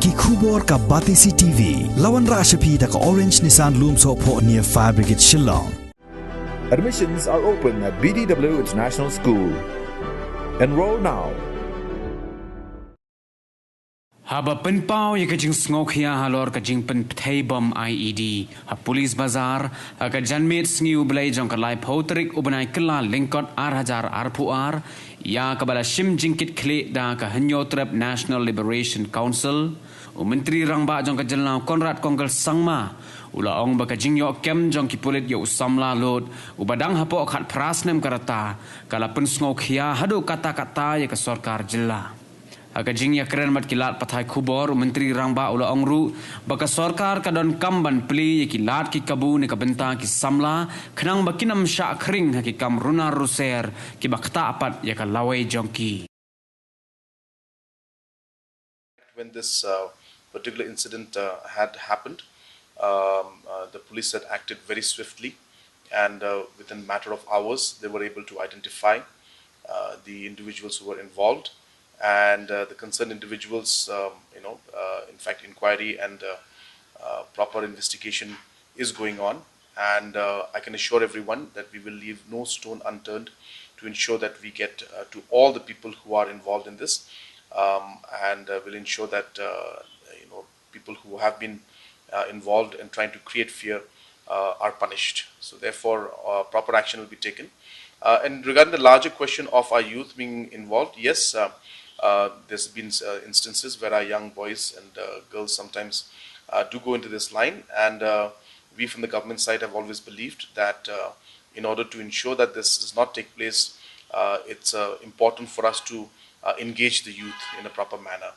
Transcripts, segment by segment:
ki khubor ka Batisi TV lawan rashapi da ka Orange Nissan Loomso pho near Fire Brigade Shillong. Admissions are open at BDW International School. Enroll now. Haba penpau ya kajing sngokhia halor kajing pen pthei bom IED ha police bazar ha ka janmit sngiu blai jong ka lai photrik ubanai kala lingkot 8000 arpuar ya ka bala shim jingkit khle da ka hanyo trap National Liberation Council menteri rangba jong ka jalnau Konrad Konggal Sangma ula ong ba ka jingyo kem jong ki polit yo Samla lot ubadang hapo khat prasnem karata kala pen sngokhia hadu kata-kata ya ka sarkar jilla Agajing ya keren mat kilat pathai khubor menteri rangba ula ongru baka sarkar kadon kamban Plie ya kilat ki kabu ne kabenta ki Samla khnang bakinam sha khring ha ki kam runa ruser ki bakta apat ya ka lawai jongki. When this particular incident had happened, the police had acted very swiftly, and within a matter of hours they were able to identify the individuals who were involved. And the concerned individuals, in fact, inquiry and proper investigation is going on. And I can assure everyone that we will leave no stone unturned to ensure that we get to all the people who are involved in this, and will ensure that people who have been involved in trying to create fear are punished. So therefore, proper action will be taken. And regarding the larger question of our youth being involved, yes. There's been instances where our young boys and girls sometimes do go into this line, and we from the government side have always believed that in order to ensure that this does not take place, it's important for us to engage the youth in a proper manner.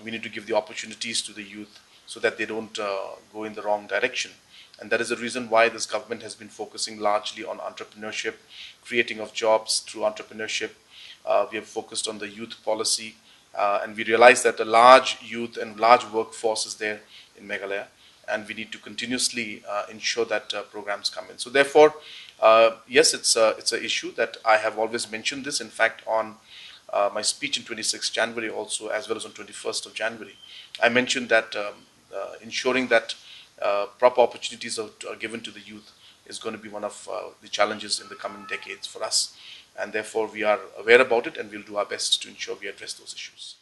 We need to give the opportunities to the youth so that they don't go in the wrong direction. And that is the reason why this government has been focusing largely on entrepreneurship, creating of jobs through entrepreneurship. We have focused on the youth policy, and we realize that a large youth and large workforce is there in Meghalaya, and we need to continuously ensure that programs come in. So therefore, yes, it's an issue that I have always mentioned this. In fact, on my speech in 26th January also, as well as on 21st of January, I mentioned that ensuring that proper opportunities are given to the youth is going to be one of the challenges in the coming decades for us. And therefore, we are aware about it, and we'll do our best to ensure we address those issues.